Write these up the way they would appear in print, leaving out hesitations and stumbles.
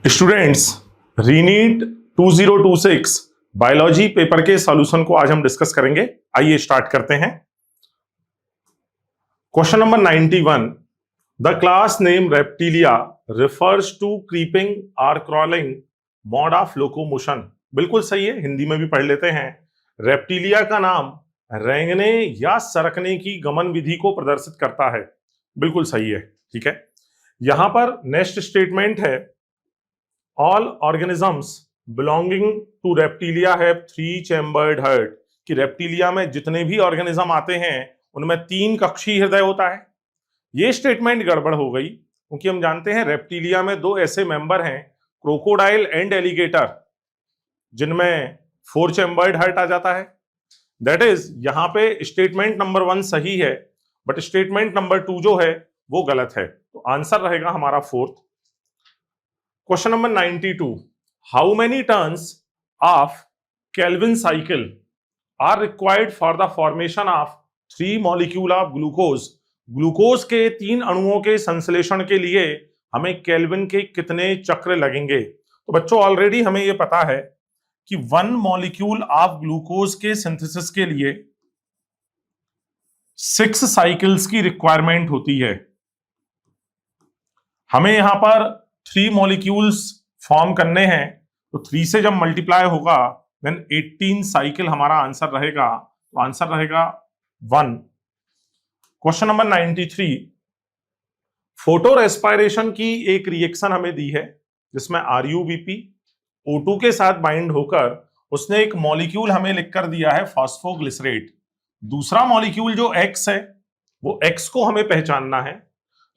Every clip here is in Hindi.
स्टूडेंट्स, रीनीट 2026 बायोलॉजी पेपर के सॉल्यूशन को आज हम डिस्कस करेंगे। आइए स्टार्ट करते हैं। Question number 91, the class name Reptilia refers to creeping और क्रॉलिंग मोड ऑफ लोकोमोशन। बिल्कुल सही है, हिंदी में भी पढ़ लेते हैं। रेप्टिलिया का नाम रेंगने या सरकने की गमन विधि को प्रदर्शित करता है। बिल्कुल सही है, ठीक है। यहां पर नेक्स्ट स्टेटमेंट है, all organisms belonging to Reptilia have 3 chambered heart, कि रेप्टिलिया में जितने भी ऑर्गेनिज्म आते हैं उनमें 3 कक्षीय हृदय होता है। ये स्टेटमेंट गड़बड़ हो गई क्योंकि हम जानते हैं रेप्टिलिया में 2 ऐसे मेंबर हैं, क्रोकोडाइल एंड एलिगेटर, जिनमें 4 चैम्बर्ड हार्ट आ जाता है। दैट इज यहां पे स्टेटमेंट नंबर 1 सही है, बट स्टेटमेंट नंबर 2 जो है वो गलत है। तो आंसर रहेगा हमारा 4th। Question number 92, how many turns of Calvin cycle are required for the formation of 3 molecule of glucose. Glucose के 3 अणुओं के संश्लेषण के लिए हमें केल्विन के कितने चक्र लगेंगे? तो बच्चों, ऑलरेडी हमें यह पता है कि 1 मॉलिक्यूल ऑफ ग्लूकोज के सिंथेसिस के लिए 6 साइकिल्स की रिक्वायरमेंट होती है। हमें यहां पर 3 मॉलिक्यूल्स फॉर्म करने हैं, तो 3 से जब मल्टीप्लाई होगा देन 18 साइकिल हमारा आंसर रहेगा। तो आंसर रहेगा 1। क्वेश्चन नंबर 93, फोटो रेस्पिरेशन की एक रिएक्शन हमें दी है जिसमें RuBP O2 के साथ बाइंड होकर उसने एक मॉलिक्यूल हमें लिखकर दिया है फॉस्फोग्लिसरेट। दूसरा मॉलिक्यूल जो X है वो X को हमें पहचानना है।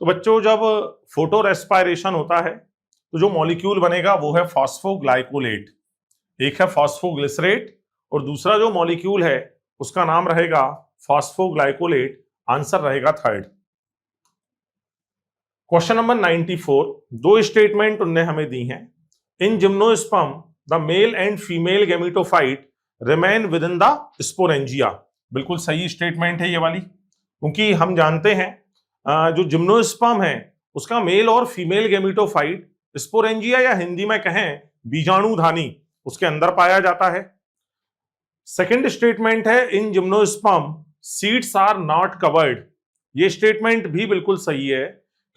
तो बच्चों, जब फोटो रेस्पिरेशन होता है तो जो मॉलिक्यूल बनेगा वो है फॉस्फोग्लाइकोलेट। एक है फॉस्फोग्लिसरेट और दूसरा जो मॉलिक्यूल है उसका नाम रहेगा फॉस्फोग्लाइकोलेट। आंसर रहेगा 3rd। क्वेश्चन नंबर 94, 2 स्टेटमेंट उनने हमें दी हैं। इन gymnosperm the male and female gametophyte remain with in the sporangia. बिल्कुल सही स्टेटमेंट है ये वाली, क्योंकि हम जानते हैं जो जिम्नोस्पर्म है उसका मेल और फीमेल गैमेटोफाइट स्पोरेंजिया या हिंदी में कहें बीजाणुधानी उसके अंदर पाया जाता है। सेकंड स्टेटमेंट है, in gymnosperm seeds are not covered. ये स्टेटमेंट भी बिल्कुल सही है,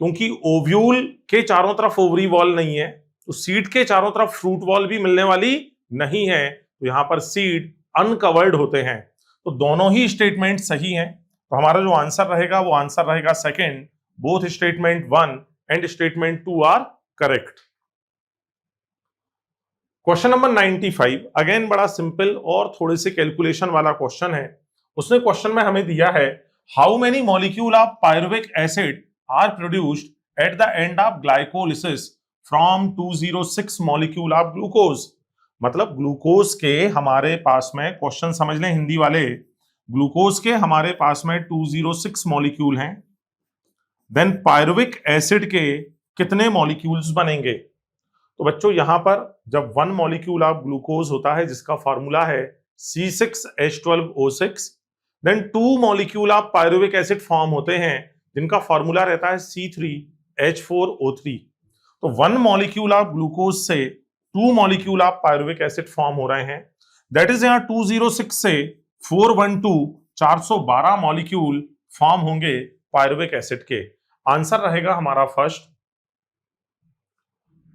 क्योंकि ओव्यूल के चारों तरफ ओवरी वॉल नहीं है, तो सीड के चारों तरफ फ्रूट वॉल भी मिलने वाली नहीं है, तो यहां पर सीड अनकवर्ड होते हैं। तो दोनों ही स्टेटमेंट सही हैं। तो हमारा जो आंसर रहेगा वो आंसर रहेगा 2nd। Both statement 1 and statement 2 are correct. Question number 95, again बड़ा सिंपल और थोड़े से कैलकुलेशन वाला क्वेश्चन है। उसने क्वेश्चन में हमें दिया है, how many molecule of pyruvic acid are produced at the end of glycolysis from 206 molecule of glucose. मतलब ग्लूकोज के हमारे पास में, क्वेश्चन समझ लें हिंदी वाले, ग्लूकोज के हमारे पास में 206 मॉलिक्यूल हैं, देन पायरुविक एसिड के कितने मॉलिक्यूल्स बनेंगे? तो बच्चों, यहां पर जब 1 मॉलिक्यूल ऑफ ग्लूकोज होता है जिसका फॉर्मूला है C6H12O6, then 2 molecule of pyruvic acid form होते हैं जिनका फॉर्मूला रहता है C3H4O3। तो 1 मॉलिक्यूल ऑफ ग्लूकोज से 2 molecule of pyruvic acid form हो रहे हैं। दैट इज यहां 206 से 412 412 मॉलिक्यूल फॉर्म होंगे पायरुविक एसिड के। आंसर रहेगा हमारा 1st।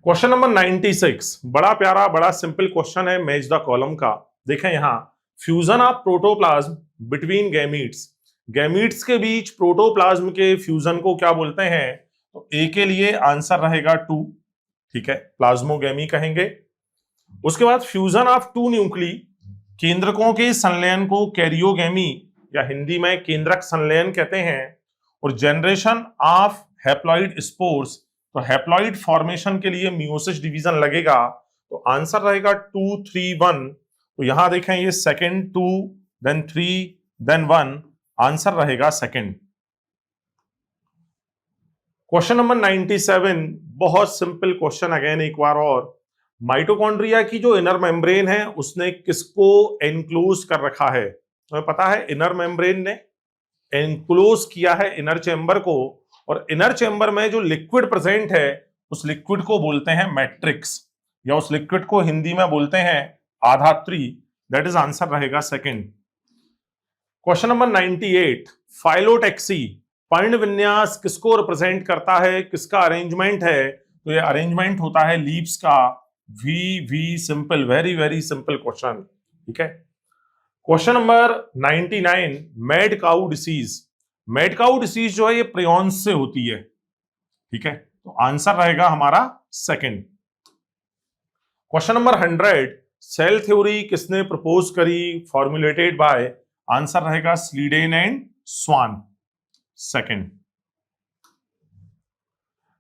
क्वेश्चन नंबर 96, बड़ा प्यारा बड़ा सिंपल क्वेश्चन है मैच द कॉलम का। देखें यहां, fusion of protoplasm between gametes. Gametes के बीच प्रोटोप्लाज्म के फ्यूजन को क्या बोलते हैं? तो ए के लिए आंसर रहेगा 2, ठीक है, प्लाज्मोगैमी कहेंगे। उसके बाद फ्यूजन ऑफ 2 न्यूक्ली, केंद्रकों के संलयन को कैरियोगैमी या हिंदी में केंद्रक संलयन कहते हैं। और जनरेशन ऑफ हैप्लॉइड स्पोर्स, तो हैप्लॉइड फॉर्मेशन के लिए मियोसिस डिवीजन लगेगा। तो आंसर रहेगा 2 3 1। तो यहां देखें, ये 2nd 2 देन 3 देन 1, आंसर रहेगा 2nd। क्वेश्चन नंबर 97, बहुत सिंपल क्वेश्चन अगेन एक बार और। माइटोकॉन्ड्रिया की जो इनर मेम्ब्रेन है उसने किसको एनक्लोज कर रखा है? तुम्हें पता है इनर मेम्ब्रेन ने एनक्लोज किया है इनर चेंबर को, और इनर चेंबर में जो लिक्विड प्रेजेंट है उस लिक्विड को बोलते हैं मैट्रिक्स, या उस लिक्विड को हिंदी में बोलते हैं आधात्री। दैट इज आंसर रहेगा सेकंड। क्वेश्चन नंबर 98, फाइलोटैक्सी पर्ण विन्यास किसको रिप्रेजेंट करता है, किसका अरेंजमेंट है? तो ये अरेंजमेंट होता है लीव्स का। We simple, very very simple question, ठीक है। Question number 99, mad cow disease. Mad cow disease जो है ये प्रियॉन्स से होती है, ठीक है, तो आंसर रहेगा हमारा second. Question number 100, cell theory किसने प्रपोज करी, फॉर्मुलेटेड बाय? आंसर रहेगा Schleiden and Schwann, second.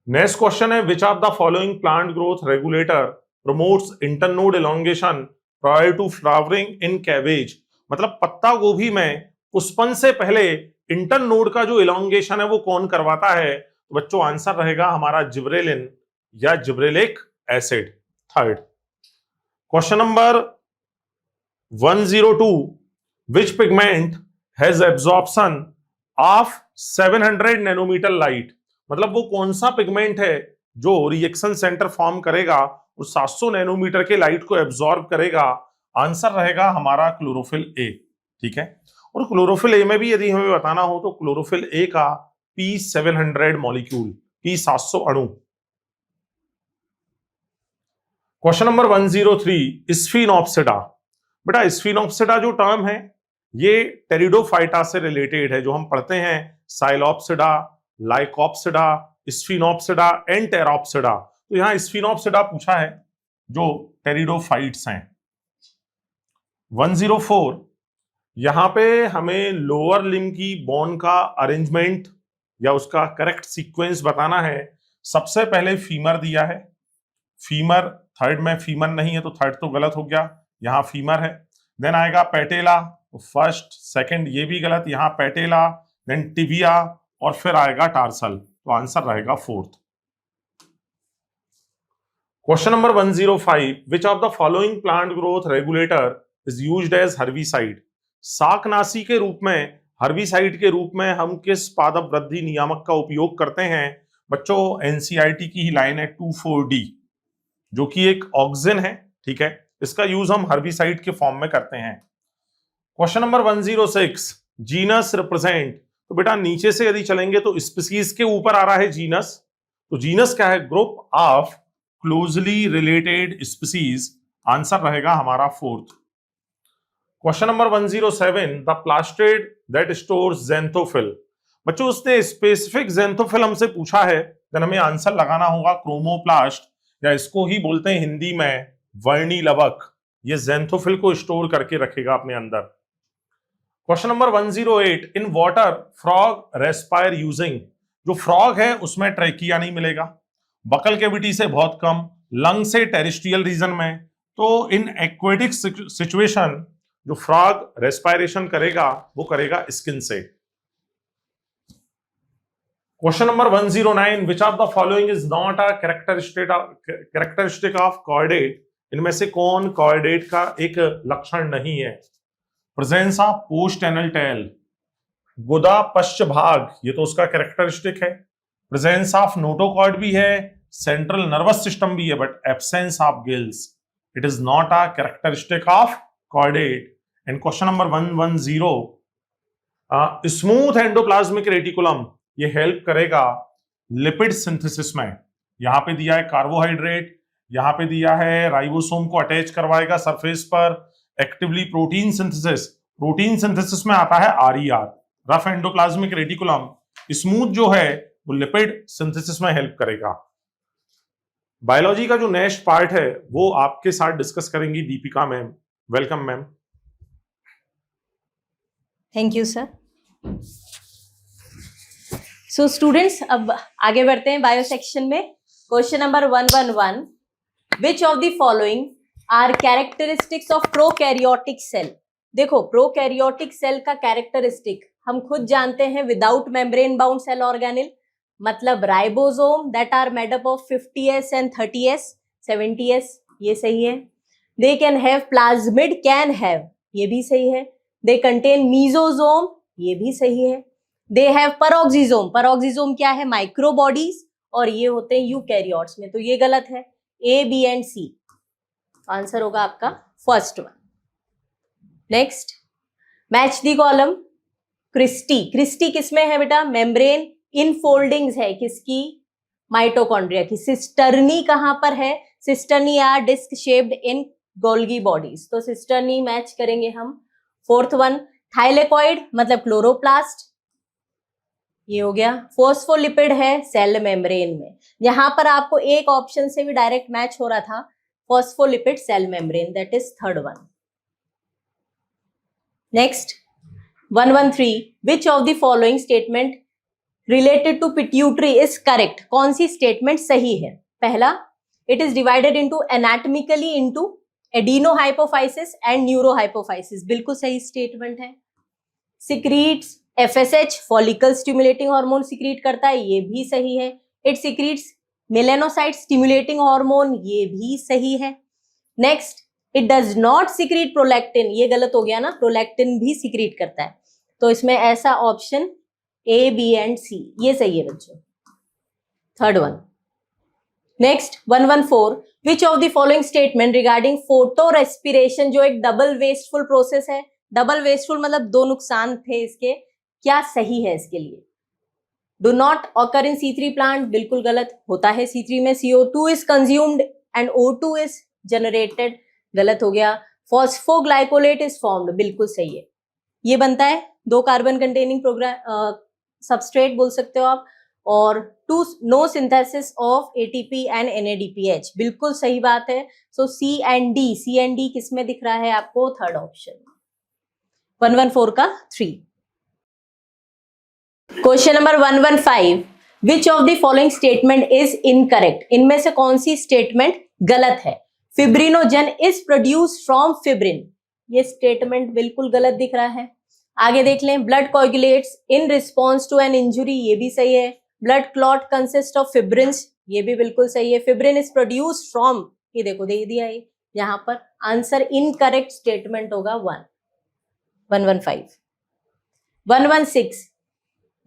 Next question है, which of the following plant growth regulator promotes internode elongation prior to flowering in cabbage? मतलब पत्ता गोभी में पुष्पन से पहले इंटरनोड का जो एलोंगेशन है वो कौन करवाता है? तो बच्चों आंसर रहेगा हमारा जिब्रेलिन या gibberellic acid, third. Question number 102, which pigment has absorption of 700 nanometre light? मतलब वो कौन सा पिगमेंट है जो रिएक्शन सेंटर फॉर्म करेगा और 700 नैनोमीटर के लाइट को एब्जॉर्ब करेगा? आंसर रहेगा हमारा क्लोरोफिल ए, ठीक है। और क्लोरोफिल ए में भी यदि हमें बताना हो तो क्लोरोफिल ए का P700 मॉलिक्यूल, P700 अणु। Question number 103, स्फिनोप्सिडा। बेटा स्फिनोप्सिडा जो टर्म है ये टेरिडोफाइटा से रिलेटेड है, जो हम पढ़ते हैं साइलोप्सिडा, लाइकोप्सिडा, स्फिनोप्सिडा, एंटेरोप्सिडा। तो यहां स्फिनोप्सिडा पूछा है जो टेरिडोफाइट्स हैं। 104, यहां पे हमें लोअर लिम्ब की बोन का अरेंजमेंट या उसका करेक्ट सीक्वेंस बताना है। सबसे पहले फीमर दिया है, फीमर, थर्ड में फीमर नहीं है तो थर्ड तो गलत हो गया, यहां फीमर है। देन आएगा पेटेला, तो फर्स्ट सेकंड ये भी गलत, यहां पेटेला, देन टिबिया और फिर आएगा टार्सल, तो आंसर रहेगा fourth. Question number 105, which of the following plant growth regulator is used as herbicide? शाकनाशी के रूप में, हर्बिसाइड के रूप में हम किस पादप वृद्धि नियामक का उपयोग करते हैं? बच्चों एनसीईआरटी की ही लाइन है 24D, जो कि एक ऑक्सिन है, ठीक है, इसका यूज हम हर्बिसाइड के फॉर्म में करते हैं। Question number 106, genus represent. तो बेटा नीचे से यदि चलेंगे तो स्पीसीज के ऊपर आ रहा है जीनस, तो जीनस क्या है? Group of closely related species, answer रहेगा हमारा fourth. Question number 107, the plastid that stores xanthophyll. बच्चों उसने स्पेसिफिक ज़ेंथोफिल हमसे पूछा है, देन हमें आंसर लगाना होगा क्रोमोप्लास्ट, या इसको ही बोलते हैं हिंदी में वर्णी लवक। ये ज़ेंथोफिल को स्टोर करके रखेगा अपने अंदर। Question number 108, in water frog respire using. जो फ्रॉग है उसमें ट्रैकिया नहीं मिलेगा, बकल कैविटी से बहुत कम, लंग से टेरिस्ट्रियल रीजन में, तो इन एक्वेटिक सिचुएशन जो फ्रॉग रेस्पायरेशन करेगा वो करेगा स्किन से। Question number 109, which of the following is not a characteristic of chordate? इनमें से कौन कॉर्डेट का एक लक्षण नहीं है? Presence of post anal tail, गुदा पश्च भाग, ये तो उसका कैरेक्टरिस्टिक है। प्रेजेंस ऑफ नोटोकॉर्ड भी है, सेंट्रल नर्वस सिस्टम भी है, but absence of gills, it is not a characteristic of chordate. And question number 110, smooth endoplasmic reticulum, ये हेल्प करेगा लिपिड सिंथेसिस में। यहां पे दिया है कार्बोहाइड्रेट, यहां पे दिया है राइबोसोम को अटैच करवाएगा सरफेस पर, एक्टिवली प्रोटीन सिंथेसिस में आता है RER, rough endoplasmic reticulum. Smooth जो है वो लिपिड सिंथेसिस में हेल्प करेगा। बायोलॉजी का जो नेक्स्ट पार्ट है वो आपके साथ डिस्कस करेंगी Deepika ma'am. Welcome ma'am. Thank you sir. So students अब आगे बढ़ते हैं बायो सेक्शन में। Question number 111, which of the following are characteristics of prokaryotic cell? देखो प्रोकैरियोटिक सेल का कैरेक्टरिस्टिक हम खुद जानते हैं, without membrane bound cell organelle, मतलब ribosome that are made up of 50S and 30S 70S, ये सही है। They can have plasmid, can have, ये भी सही है। दे कंटेन मीजोसोम, ये भी सही है। दे हैव पैरोक्सिसोम, पैरोक्सिसोम क्या है? Micro bodies. और ये होते हैं यूकैरियोट्स में, तो ये गलत है। A, B and C answer होगा आपका first one. Next, match the column. Cristae, cristae किसमें है बेटा? मेम्ब्रेन इनफोल्डिंग्स है किसकी? माइटोकॉन्ड्रिया की। सिस्टर्नी कहां पर है? Cisternae are disc shaped in Golgi bodies, तो सिस्टर्नी मैच करेंगे हम। फोर्थ वन, थाइलेकॉइड मतलब क्लोरोप्लास्ट, ये हो गया। फोस्फोलिपिड है सेल मेम्ब्रेन में, यहां पर आपको एक ऑप्शन से भी डायरेक्ट मैच हो रहा था, phospholipid cell membrane, that is third one. Next 113, which of the following statement related to pituitary is correct? कौन सी स्टेटमेंट सही है? पहला, it is divided into anatomically into adenohypophysis and neurohypophysis, बिल्कुल सही स्टेटमेंट है। Secretes FSH, follicle stimulating hormone secrete करता है, ये भी सही है। It secretes melanocyte stimulating hormone, ये भी सही है। Next, it does not secrete prolactin, ये गलत हो गया ना, प्रोलैक्टिन भी सिक्रीट करता है, तो इसमें ऐसा ऑप्शन ए, बी एंड सी, ये सही है बच्चों, third one. Next 114, which of the following statement regarding photo respiration, जो एक डबल वेस्टफुल प्रोसेस है, डबल वेस्टफुल मतलब दो नुकसान थे इसके, क्या सही है इसके लिए? Do not occur in C3 plant, बिल्कुल गलत, होता है C3 में। CO2 is consumed and O2 is generated, गलत हो गया। फॉस्फोग्लाइकोलेट इज फॉर्म्ड, बिल्कुल सही है, ये बनता है 2 कार्बन कंटेनिंग प्रोग्राम सबस्ट्रेट बोल सकते हो आप, और 2 no synthesis of ATP and NADPH, बिल्कुल सही बात है। सो C एंड D किस में दिख रहा है आपको? Third option. 114 का 3। Question number 115, which of the following statement is incorrect? इनमें से कौन सी स्टेटमेंट गलत है? Fibrinogen is produced from fibrin, ये स्टेटमेंट बिल्कुल गलत दिख रहा है। आगे देख लें, blood coagulates in response to an injury, ये भी सही है। Blood clot consist of fibrins, ये भी बिल्कुल सही है। फिब्रिन इज प्रोड्यूस्ड फ्रॉम, ये देखो दे दिया है यहाँ पर, आंसर इनकरेक्ट स्टेटमेंट होगा 115। 116,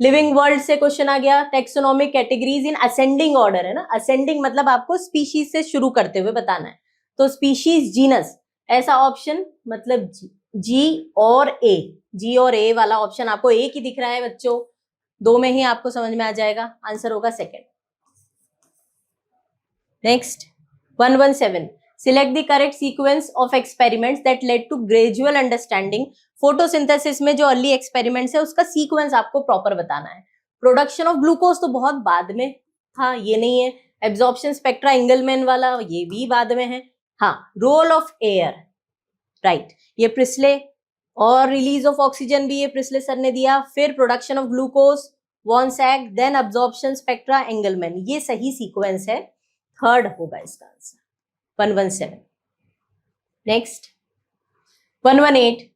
लिविंग वर्ल्ड से क्वेश्चन आ गया। Taxonomic categories in ascending order है ना, असेंडिंग मतलब आपको स्पीशीज से शुरू करते हुए बताना है, तो स्पीशीज जीनस, ऐसा ऑप्शन मतलब जी और ए वाला ऑप्शन आपको एक ही दिख रहा है बच्चों, 2 में ही आपको समझ में आ जाएगा, आंसर होगा second. Next 117, select the correct sequence of experiments that led to gradual understanding. Photosynthesis में जो अर्ली एक्सपेरिमेंट्स है उसका सीक्वेंस आपको प्रॉपर बताना है। प्रोडक्शन ऑफ ग्लूकोज तो बहुत बाद में था, ये नहीं है। एब्जॉर्प्शन स्पेक्ट्रा एंगलमैन वाला, ये भी बाद में है। हाँ, रोल ऑफ एयर, राइट, ये प्रिस्ले, और रिलीज ऑफ ऑक्सीजन भी ये प्रिस्ले सर ने दिया। फिर production of glucose, von Sachs, then absorption spectra Engelmann, ये सही सीक्वेंस है, थर्ड होगा इसका answer 117। Next 118,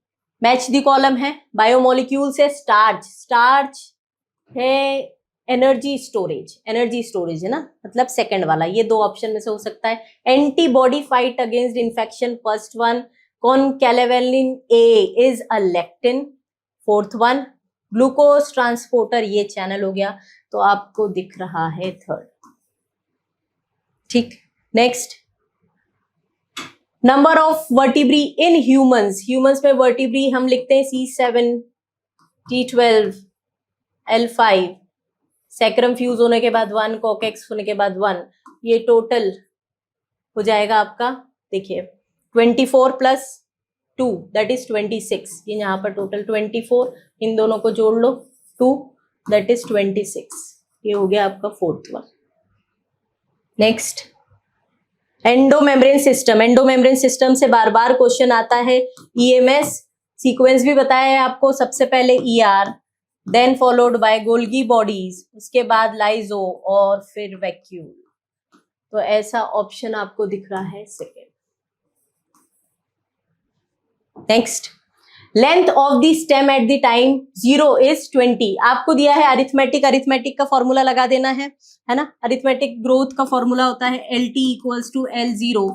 match the column है। बायोमोलिक्यूल से स्टार्च, स्टार्च है एनर्जी स्टोरेज है ना, मतलब सेकंड वाला, ये 2 ऑप्शन में से हो सकता है। Antibody fight against infection, first one. Concanavalin A is a lectin, fourth one. Glucose transporter, ये चैनल हो गया, तो आपको दिख रहा है थर्ड, ठीक। Next, number of vertebrae in humans में वर्टिब्री हम लिखते हैं C7, T12, L5, sacrum fuse होने के बाद 1, कॉकेक्स होने के बाद 1, ये टोटल हो जाएगा आपका, देखिए 24 प्लस 2 दैट इज 26, ये यहाँ पर टोटल 24, इन दोनों को जोड़ लो 2 दैट इज 26, ये हो गया आपका fourth one. Next, endomembrane system से बार बार क्वेश्चन आता है। EMS सीक्वेंस भी बताया है आपको, सबसे पहले ER, then followed by Golgi bodies, उसके बाद लाइजो और फिर वैक्यूल, तो ऐसा ऑप्शन आपको दिख रहा है second. Next, length of the stem at the time 0 is 20, आपको दिया है अरिथमेटिक का फॉर्मूला लगा देना है ना। अरिथमेटिक ग्रोथ का फॉर्मूला होता है LT equals to L0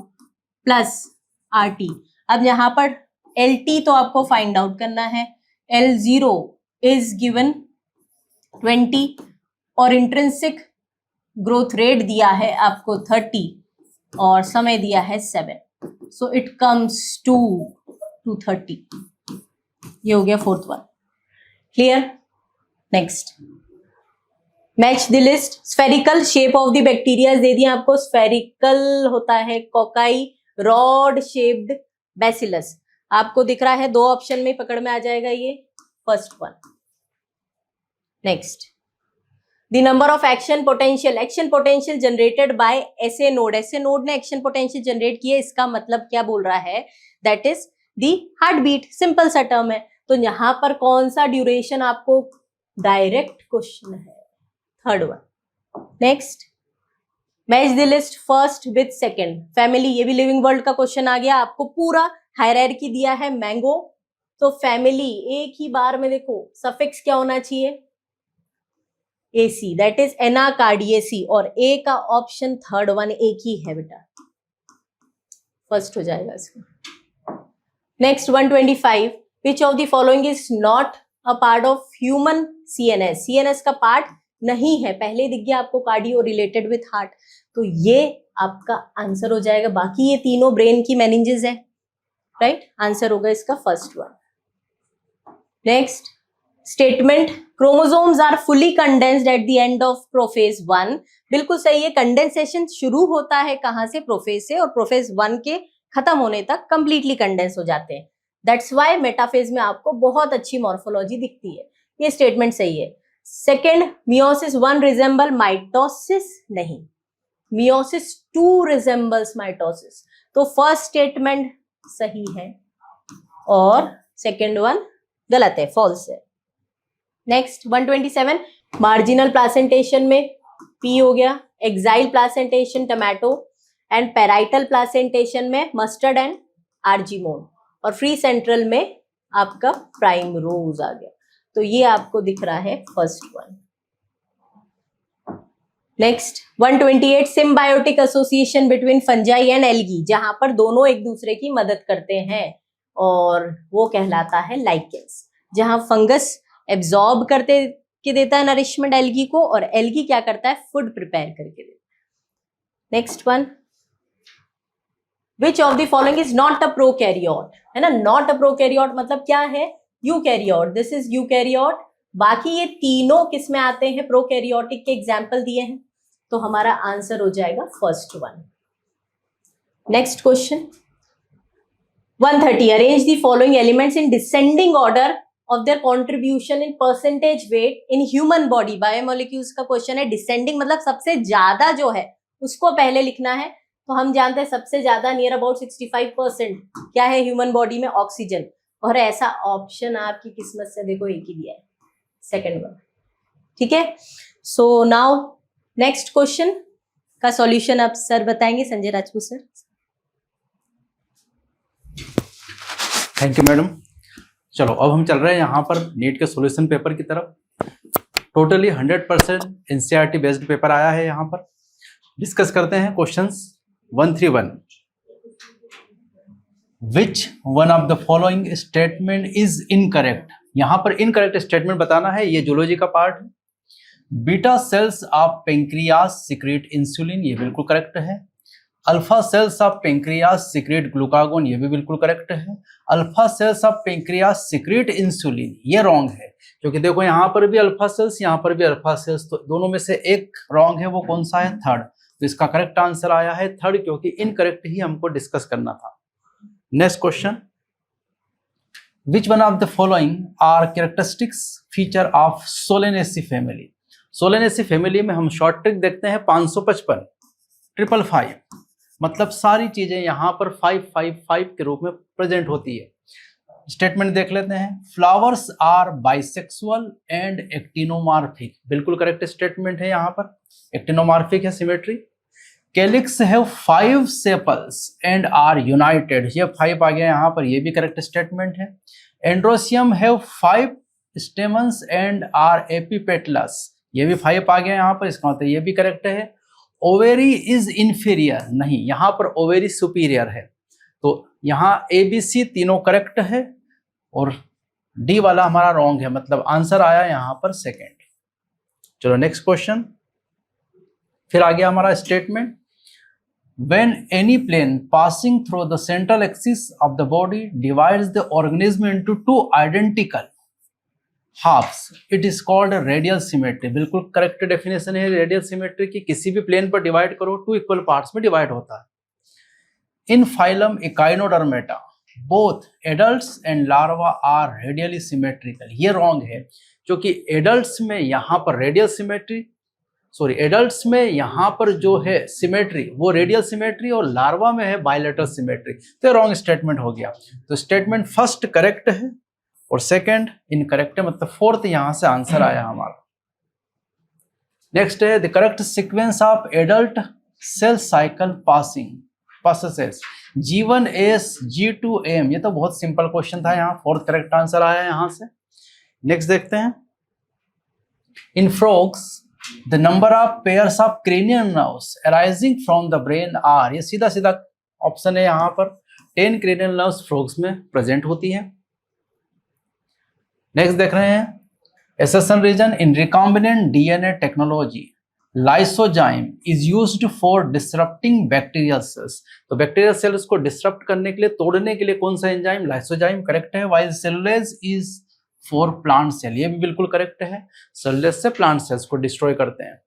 plus RT। अब यहाँ पर LT तो आपको फाइंड आउट करना है, L0 इज गिवन 20 और इंट्रिंसिक ग्रोथ रेट दिया है आपको 30 और समय दिया है 7, सो इट कम्स टू 230। ये हो गया fourth one. Clear? Next, match the list. Spherical shape of the bacteria they दिया आपको, स्फेरिकल होता है कोकाई रॉड शेप्ड बैसिलस। आपको दिख रहा है 2 ऑप्शन में पकड़ में आ जाएगा ये first one. Next, the number of action potential generated by SA node. SA node ने एक्शन पोटेंशियल जनरेट किया, इसका मतलब क्या बोल रहा है? That is the heart beat. Simple सा टर्म है। तो यहां पर कौन सा ड्यूरेशन आपको डायरेक्ट क्वेश्चन है, third one. Next, match the list first with second. Family, ये भी लिविंग वर्ल्ड का क्वेश्चन आ गया। आपको पूरा हायरार्की दिया है मैंगो, तो फैमिली एक ही बार में देखो सफिक्स क्या होना चाहिए, एसी, दैट इज एनाकार्डियेसी। और ए का ऑप्शन थर्ड वन एक ही है बेटा, फर्स्ट हो जाएगा इसका। Next 125, which of the following is not a part of human CNS. CNS का पार्ट नहीं है, पहले दिख गया आपको कार्डियो रिलेटेड विथ हार्ट, तो ये आपका आंसर हो जाएगा। बाकी ये तीनों ब्रेन की मेनिंजेस है, राइट? आंसर होगा इसका first one. Next statement, chromosomes are fully condensed at the end of prophase 1। बिल्कुल सही है। कंडेंसेशन शुरू होता है कहां से? प्रोफेज से, और प्रोफेज 1 के खत्म होने तक कंप्लीटली कंडेंस हो जाते हैं। दैट्स वाई मेटाफेज में आपको बहुत अच्छी मॉर्फोलॉजी दिखती है। ये स्टेटमेंट सही है। सेकेंड, मियोसिस 1 रिजेंबल माइटोसिस, नहीं, मियोसिस 2 रिजेंबल्स माइटोसिस। तो फर्स्ट स्टेटमेंट सही है और सेकेंड वन गलत है, फॉल्स है। नेक्स्ट 127, मार्जिनल प्लासेंटेशन में पी हो गया, axile placentation tomato, and parietal placentation में मस्टर्ड एंड आर्जिमोन, और फ्री सेंट्रल में आपका प्राइम रोज आ गया। तो ये आपको दिख रहा है first one. Next 128, symbiotic association between fungi and algae, जहां पर दोनों एक दूसरे की मदद करते हैं, और वो कहलाता है लाइकेंस। जहां फंगस एब्जॉर्ब करते के देता है नरिशमेंट एल्गी को, और एल्गी क्या करता है? फूड प्रिपेयर करके देता है। Next one, which of the following is not a prokaryote, है ना? नॉट अ प्रोकैरियोट मतलब क्या है? Eukaryote, this is eukaryote. बाकी ये तीनों किस में आते हैं? प्रोकैरियोटिक के एग्जाम्पल दिए हैं, तो हमारा आंसर हो जाएगा first one. Next question 130, arrange the following elements in descending order of their contribution in percentage wait in human body. Biomolecules का क्वेश्चन है। डिसेंडिंग मतलब सबसे ज्यादा जो है उसको पहले लिखना है। तो हम जानते हैं सबसे ज्यादा नियर अबाउट 65% क्या है ह्यूमन बॉडी में? ऑक्सीजन। और ऐसा ऑप्शन आपकी किस्मत से देखो एक ही दिया है, सेकेंड वन। ठीक है, सो नाउ नेक्स्ट क्वेश्चन का सॉल्यूशन आप सर बताएंगे, Sanjay Rajput sir. Thank you madam. चलो अब हम चल रहे हैं यहाँ पर नीट के सॉल्यूशन पेपर की तरफ। टोटली 100% एनसीईआरटी बेस्ड पेपर आया है। यहाँ पर डिस्कस करते हैं questions 131। Which one of the following statement is incorrect. यहाँ पर इनकरेक्ट स्टेटमेंट बताना है, ये जूलॉजी का पार्ट है। Beta cells of pancreas secret insulin, ये बिल्कुल करेक्ट है। Alpha cells of pancreas secret glucagon, ये भी बिल्कुल करेक्ट है। Alpha cells of pancreas secret insulin, ये रॉन्ग है, क्योंकि देखो यहाँ पर भी अल्फा सेल्स, यहाँ पर भी अल्फा सेल्स, तो दोनों में से एक रॉन्ग है। वो कौन सा है? थर्ड। तो इसका करेक्ट आंसर आया है थर्ड, क्योंकि इनकरेक्ट ही हमको डिस्कस करना था। Next question, which one of the following are characteristics feature of solanaceae family. Solanaceae family में हम शॉर्ट ट्रिक देखते हैं 555 555, मतलब सारी चीजें यहाँ पर 555 के रूप में प्रेजेंट होती है। स्टेटमेंट देख लेते हैं। Flowers are bisexual and actinomorphic, बिल्कुल करेक्ट स्टेटमेंट है। यहाँ पर एक्टिनोमार्फिक है, symmetry. Calyx have 5 sepals and are united, ये 5 आ गया यहाँ पर, ये भी करेक्ट स्टेटमेंट है। Androecium have 5 stamens and are epipetalous, ये भी 5 आ गया यहाँ पर, इसका मतलब ये भी करेक्ट है। ओवेरी इज इंफीरियर, नहीं, यहाँ पर ओवेरी सुपीरियर है। तो यहाँ ABC तीनों करेक्ट है और डी वाला हमारा रॉन्ग है, मतलब आंसर आया यहाँ पर सेकेंड। चलो नेक्स्ट क्वेश्चन, फिर आ गया हमारा statement, when any plane passing through the central axis of the body divides the organism into two identical halves, it is called a radial symmetry। बिल्कुल करेक्ट डेफिनेशन है रेडियल सिमेट्री की, किसी भी प्लेन पर डिवाइड करो टू इक्वल पार्ट्स में डिवाइड होता है। In phylum echinodermata both adults and larva are radially symmetrical. ये रॉन्ग है, क्योंकि एडल्ट्स में यहाँ पर रेडियल सिमेट्री, सॉरी एडल्ट्स में यहाँ पर जो है सिमेट्री वो रेडियल सिमेट्री और लार्वा में है बायलेटरल सिमेट्री, तो रॉन्ग स्टेटमेंट हो गया। तो स्टेटमेंट फर्स्ट करेक्ट है और सेकंड इनकरेक्ट है, मतलब फोर्थ यहां से आंसर आया हमारा। नेक्स्ट है the correct sequence of adult cell cycle passing processes G1 S G2 M। ये तो बहुत सिंपल क्वेश्चन था, यहाँ फोर्थ करेक्ट आंसर आया यहां से। नेक्स्ट देखते हैं, in frogs the number of pairs of cranial nerves arising from the brain are. ये सीधा सीधा ऑप्शन है यहाँ पर, 10 क्रेनियल नर्व्स फ्रॉग्स में प्रेजेंट होती है। नेक्स्ट देख रहे हैं, assertion reason in recombinant DNA technology lysozyme is used for disrupting bacterial cells. तो बैक्टीरियल सेल्स को डिसरप्ट करने के लिए, तोड़ने के लिए कौन सा एंजाइम, लाइसोजाइम करेक्ट है। While cellulose is for plant cell, ये भी बिल्कुल करेक्ट है, सेलुलोज से प्लांट सेल्स को डिस्ट्रॉय करते हैं।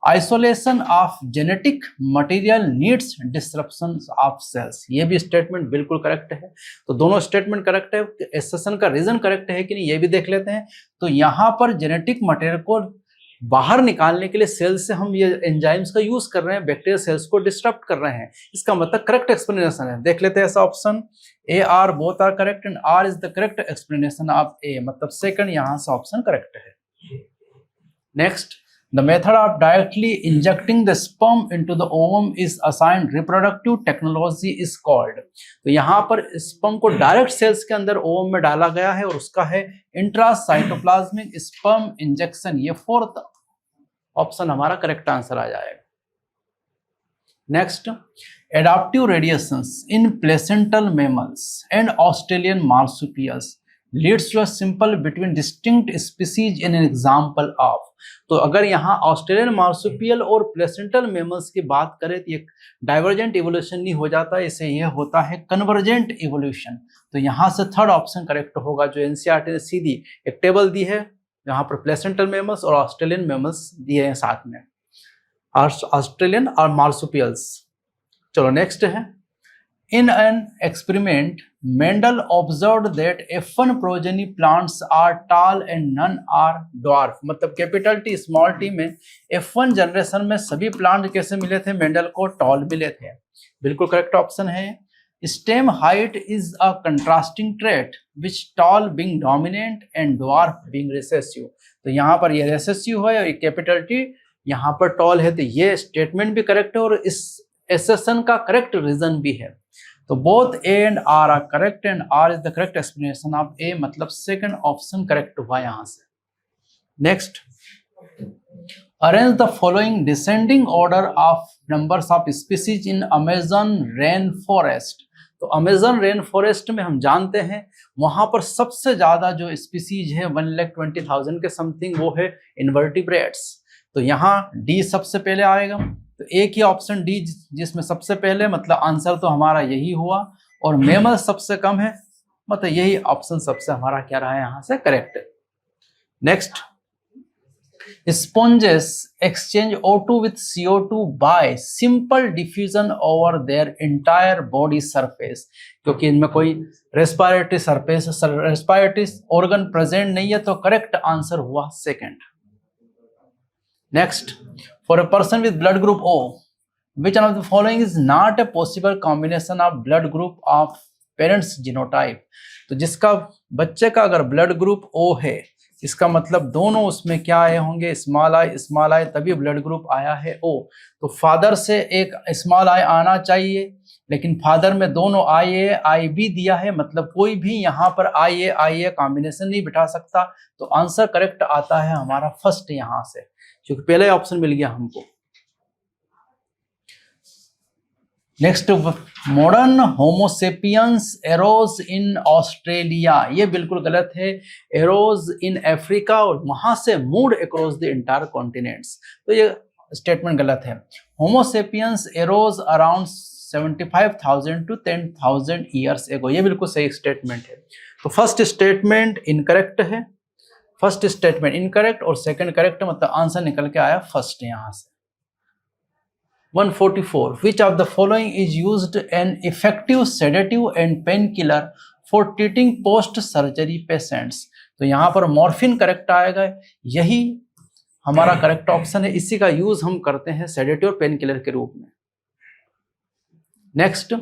Isolation of genetic material needs disruption of cells, ये भी स्टेटमेंट बिल्कुल करेक्ट है। तो दोनों स्टेटमेंट करेक्ट है, एसेशन का रीजन करेक्ट है कि नहीं ये भी देख लेते हैं। तो यहाँ पर जेनेटिक मटेरियल को बाहर निकालने के लिए सेल से हम ये एंजाइम्स का यूज कर रहे हैं, बैक्टीरियल सेल्स को डिस्टर्ब कर रहे हैं, इसका मतलब करेक्ट एक्सप्लेनेशन है। देख लेते हैं ऐसा option A R both are correct and R is the correct explanation of A, मतलब सेकंड यहां से ऑप्शन करेक्ट है। Next, the method of directly injecting the sperm into the ovum is assigned reproductive technology is called. तो यहाँ पर स्पर्म को डायरेक्ट सेल्स के अंदर ओवम में डाला गया है और उसका है इंट्रासाइटोप्लाज्मिक स्पर्म इंजेक्शन। ये फोर्थ ऑप्शन हमारा करेक्ट आंसर आ जाएगा। Next, adaptive radiations in placental mammals and Australian marsupials leads to a simple between distinct species in an example of. तो अगर यहाँ ऑस्ट्रेलियन मार्सुपियल और प्लेसेंटल मैमल्स की बात करें तो ये डाइवर्जेंट इवोल्यूशन नहीं हो जाता, इसे यह होता है कन्वर्जेंट इवोल्यूशन। तो यहाँ से थर्ड ऑप्शन करेक्ट होगा, जो एनसीईआरटी ने सीधी एक टेबल दी है, यहाँ पर प्लेसेंटल मैमल्स और ऑस्ट्रेलियन मैमल्स दिए हैं साथ में, ऑस्ट्रेलियन और मार्सुपियल्स। चलो नेक्स्ट है, in an experiment Mendel observed that F1 progeny plants are tall and none are dwarf. मतलब कैपिटल टी स्मॉल टी में F1 जनरेशन में सभी प्लांट कैसे मिले थे, मेंडल को टॉल मिले थे, बिल्कुल करेक्ट ऑप्शन है। Stem height is a contrasting trait which tall being dominant and dwarf being recessive. तो यहाँ पर ये रिसेसिव है और कैपिटल टी यहाँ पर टॉल है, तो ये स्टेटमेंट भी करेक्ट है और इस एसेशन का करेक्ट रीजन भी है। तो both A and R are correct and R is the correct explanation of A, मतलब सेकंड ऑप्शन करेक्ट हुआ यहां से। Next, arrange the following descending order of numbers of species in Amazon rainforest. तो अमेजन रेन फॉरेस्ट में हम जानते हैं वहां पर सबसे ज्यादा जो स्पीसीज है 1,20,000 के समथिंग, वो है इनवर्टिब्रेट्स। तो यहाँ डी सबसे पहले आएगा, तो एक ही ऑप्शन डी जिसमें सबसे पहले, मतलब आंसर तो हमारा यही हुआ, और मेमल सबसे कम है, मतलब यही ऑप्शन सबसे हमारा क्या रहा है यहाँ से करेक्ट है। Next, sponges exchange O2 with CO2 bye simple diffusion over their entire body surface. क्योंकि इनमें कोई respiratory surface, respiratory organ present नहीं है, तो करेक्ट आंसर हुआ second. Next, for a person with blood group O, which one of the following is not a possible combination of blood group of parents genotype? तो जिसका बच्चे का अगर ब्लड ग्रुप O है, इसका मतलब दोनों उसमें क्या आए होंगे, स्मॉल आई, तभी ब्लड ग्रुप आया है O। तो फादर से एक स्मॉल आई आना चाहिए, लेकिन फादर में दोनों आई बी दिया है, मतलब कोई भी यहाँ पर आई ए कॉम्बिनेशन नहीं बिठा सकता। तो आंसर करेक्ट आता है हमारा फर्स्ट यहाँ से, क्योंकि पहले ऑप्शन मिल गया हमको। Next, modern Homo sapiens arrows in Australia. ये बिल्कुल गलत है, एरोज इन अफ्रीका और वहां से move across the entire continents. तो ये स्टेटमेंट गलत है। Homo sapiens arrows around 75,000 to 10,000 years ago, ये बिल्कुल सही स्टेटमेंट है। तो फर्स्ट स्टेटमेंट इनकरेक्ट है, फर्स्ट स्टेटमेंट इनकरेक्ट और सेकंड करेक्ट, मतलब आंसर निकल के आया फर्स्ट यहां से। 144 विच of the following is used an effective sedative and pain killer for treating post surgery patients. तो यहाँ पर मॉर्फिन करेक्ट आएगा, यही हमारा करेक्ट ऑप्शन है, इसी का यूज हम करते हैं सेडेटिव और पेन किलर के रूप में। Next,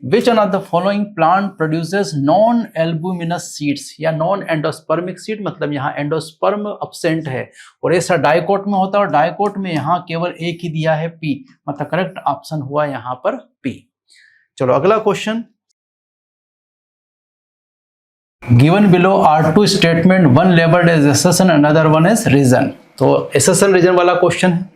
which one of the following plant produces non albuminous seeds या नॉन एंडोस्पर्मिक सीड, मतलब यहाँ एंडोस्पर्म अब्सेंट है और ऐसा डाइकोट में होता है और डाइकोट में यहाँ केवल एक ही दिया है पी, मतलब करेक्ट ऑप्शन हुआ यहाँ पर पी। चलो अगला question, given below are two statement, one labelled as assertion another one as reason। तो assertion रीजन वाला क्वेश्चन है।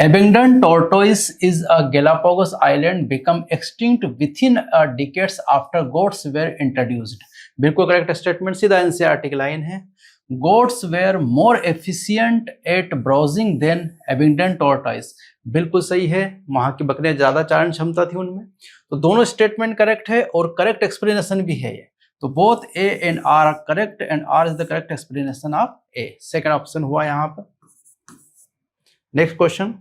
Abandoned tortoise is a Galapagos island become extinct within a decades after goats were introduced। बिल्कुल करेक्ट स्टेटमेंट, सीधा एनसीईआरटी की लाइन है। Goats were more efficient at browsing than abandoned tortoise। बिल्कुल सही है, वहां की बकरियां ज्यादा चारण क्षमता थी उनमें। तो दोनों स्टेटमेंट करेक्ट है और करेक्ट एक्सप्लेनेशन भी है ये। तो both A and R are correct and R is the correct explanation of A, second option हुआ यहां पर। Next question,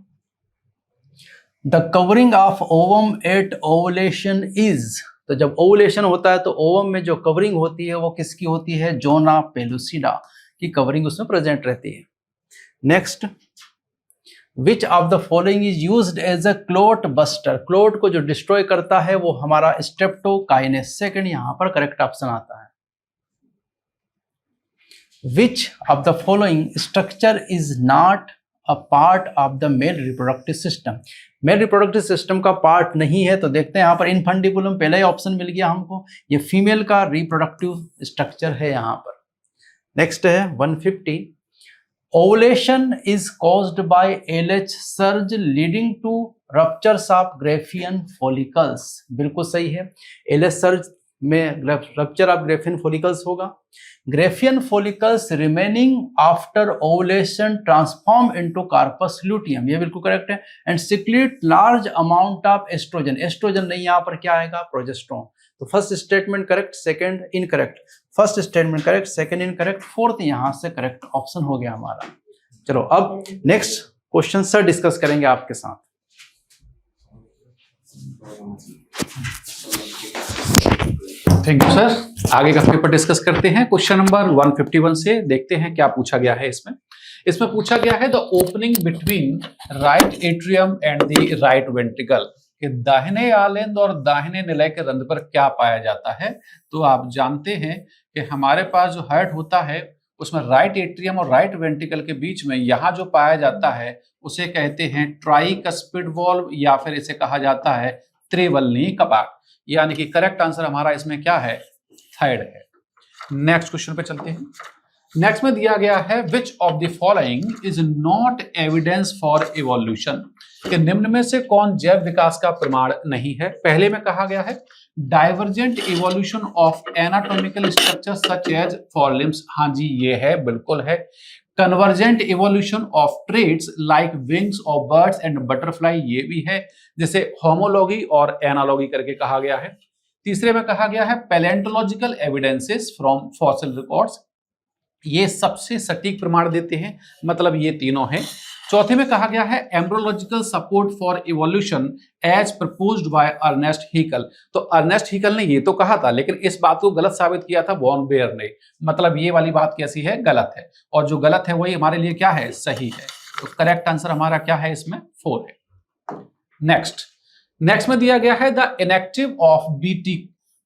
the covering of ovum at ovulation is. तो जब ओवुलेशन होता है तो ओवम में जो कवरिंग होती है वो किसकी होती है, जोना पेलुसिडा की कवरिंग उसमें प्रेजेंट रहती है। Next, which of the following is used as a clot buster. Clot को जो डिस्ट्रॉय करता है वो हमारा स्ट्रेप्टोकाइनेस, सेकंड यहां पर करेक्ट ऑप्शन आता है। Which of the following structure is not a part of the male reproductive system. Male reproductive system का पार्ट नहीं है, तो देखते हैं यहाँ पर इनफंडिबुलम पहला ही ऑप्शन मिल गया हमको, ये फीमेल का रिप्रोडक्टिव स्ट्रक्चर है यहाँ पर। नेक्स्ट है 150, ovulation is caused by LH surge leading to ruptures of Graafian follicles. बिल्कुल सही है, LH सर्ज में रप्चर ऑफ ग्रेफियन फॉलिकल्स होगा। Graafian follicles remaining after ovulation transform into corpus luteum, ये बिल्कुल करेक्ट है। And secrete large amount of estrogen, estrogen नहीं, यहाँ पर क्या आएगा, प्रोजेस्टेरोन। तो first statement correct, second incorrect. First statement correct, second incorrect, fourth यहां से करेक्ट ऑप्शन हो गया हमारा। चलो अब नेक्स्ट क्वेश्चन सर डिस्कस करेंगे आपके साथ। Thank you sir. आगे का पेपर डिस्कस करते हैं। क्वेश्चन नंबर 151 से देखते हैं क्या पूछा गया है। इसमें पूछा गया है the opening between right atrium and the right ventricle, कि दाहिने आलेंद और दाहिने निलय के रंध्र पर क्या पाया जाता है। तो आप जानते हैं कि हमारे पास जो हार्ट होता है उसमें राइट एट्रियम और राइट वेंट्रिकल के बीच में यहाँ जो पाया जाता है उसे कहते हैं ट्राइकस्पिड वॉल्व, या फिर इसे कहा जाता है त्रिवलनी कपाट। यानी कि करेक्ट आंसर हमारा इसमें क्या है, थर्ड है। नेक्स्ट क्वेश्चन पे चलते हैं। नेक्स्ट में दिया गया है which of the following is not evidence for evolution, कि निम्न में से कौन जैव विकास का प्रमाण नहीं है। पहले में कहा गया है divergent evolution of anatomical structure such as forelimbs, हाँ जी ये है, बिल्कुल है। Convergent evolution of traits like wings of birds and butterfly, ये भी है, जैसे होमोलॉगी और एनालॉगी करके कहा गया है। तीसरे में कहा गया है palaeontological evidences from fossil records, ये सबसे सटीक प्रमाण देते हैं, मतलब ये तीनों हैं। चौथे में कहा गया है embryological support for evolution as proposed by Ernest Haeckel. तो अर्नेस्ट हीकल ने ये तो कहा था, लेकिन इस बात को गलत साबित किया था वॉन बेयर ने, मतलब ये वाली बात कैसी है, गलत है, और जो गलत है वही हमारे लिए क्या है, सही है। तो करेक्ट आंसर हमारा क्या है इसमें, 4 है। नेक्स्ट में दिया गया है the inactive of BT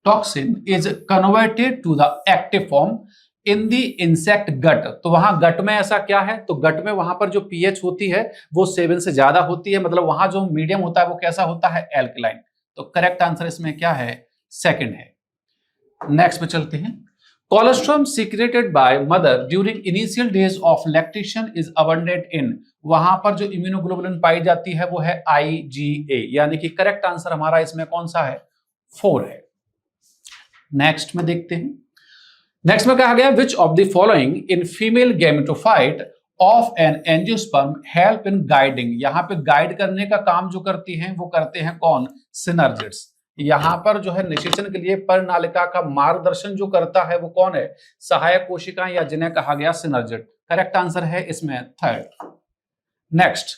toxin is converted to the active form in the insect gut. तो वहां गट में ऐसा क्या है, तो गट में वहां पर जो पीएच होती है वो 7 से ज्यादा होती है, मतलब वहां जो मीडियम होता है वो कैसा होता है, एल्कलाइन। तो करेक्ट आंसर इसमें क्या है, सेकंड है। नेक्स्ट पे चलते हैं। Colostrum secreted by mother during initial days of lactation is abundant इन, वहां पर जो इम्यूनोग्लोबुलिन पाई जाती है वो है IgA, यानी कि करेक्ट आंसर हमारा इसमें कौन सा है, 4 है। नेक्स्ट में देखते हैं। नेक्स्ट में कहा गया विच of the following in female gametophyte of an angiosperm help in guiding, यहाँ पे गाइड करने का काम जो करती हैं वो करते हैं कौन, सिनर्जिड्स। यहाँ पर जो है निषेचन के लिए परनालिका का मार्गदर्शन जो करता है वो कौन है, सहायक कोशिकाएं या जिन्हें कहा गया सिनर्जिड। करेक्ट आंसर है इसमें third. Next,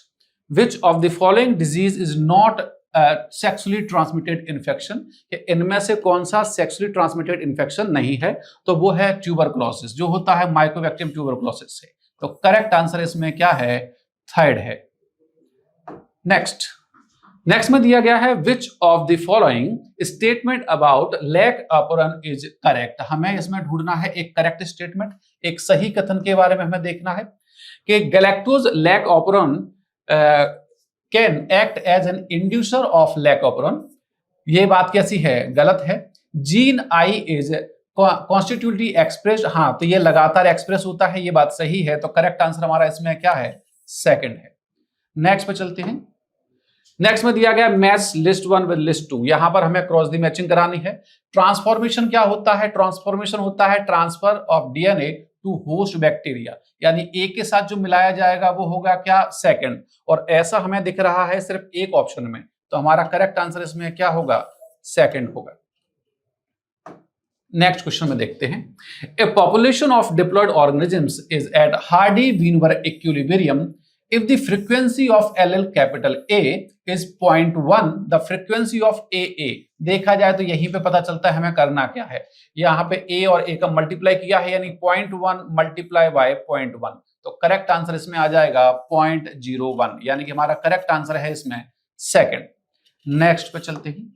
which of the following disease is not sexually transmitted infection, इनमें से कौन सा सेक्सुअली ट्रांसमिटेड इन्फेक्शन नहीं है, तो वो है ट्यूबरकुलोसिस, जो होता है माइकोबैक्टीरियम ट्यूबरकुलोसिस से। तो करेक्ट आंसर इसमें क्या है, थर्ड है। नेक्स्ट में दिया गया है which of the following statement about lac operon is correct. हमें इसमें ढूंढना है एक करेक्ट स्टेटमेंट, एक सही कथन के बारे में हमें देखना है कि galactose lac operon can act as an inducer of lac operon. ये बात कैसी है, गलत है। Gene I is constitutively express, हाँ तो ये लगातार एक्सप्रेस होता है, ये बात सही है। तो करेक्ट आंसर हमारा इसमें क्या है, सेकंड है। नेक्स्ट पे चलते हैं। नेक्स्ट में दिया गया मैच लिस्ट 1 विद लिस्ट 2, यहां पर हमें क्रॉस दी मैचिंग करानी है। ट्रांसफॉर्मेशन क्या होता है, ट्रांसफॉर्मेशन होता है transfer of DNA to host bacteria, यानी एक के साथ जो मिलाया जाएगा वो होगा क्या, सेकंड। और ऐसा हमें दिख रहा है सिर्फ एक ऑप्शन में, तो हमारा करेक्ट आंसर इसमें क्या होगा, सेकंड होगा। नेक्स्ट क्वेश्चन में देखते हैं। A population of diploid organisms is at Hardy Weinberg equilibrium if the frequency of LL capital A is 0.1, the frequency of AA, देखा जाए तो यहीं पे पता चलता है हमें करना क्या है। यहाँ पे A और A का मल्टीप्लाई किया है, यानी 0.1 मल्टीप्लाई बाय 0.1, तो करेक्ट आंसर इसमें आ जाएगा 0.01, यानी कि हमारा करेक्ट आंसर है इसमें सेकंड। नेक्स्ट पे चलते हैं।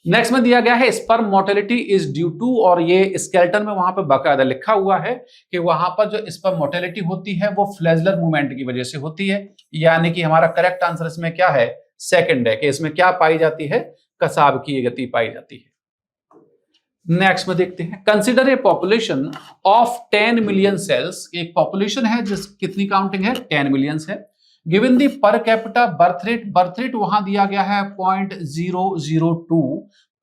नेक्स्ट में दिया गया है sperm mortality is due to, और ये स्केलेटन में वहां पे बाकायदा लिखा हुआ है कि वहां पर जो स्पर्म मोर्टेलिटी होती है वो फ्लैजलर मूवमेंट की वजह से होती है, यानी कि हमारा करेक्ट आंसर इसमें क्या है, सेकंड है, कि इसमें क्या पाई जाती है, कसाब की गति पाई जाती है। नेक्स्ट में देखते हैं। Consider a population of 10 million cells, एक पॉपुलेशन है जिस कितनी काउंटिंग है, 10 मिलियन है। Given the per capita birth rate वहां दिया गया है 0.002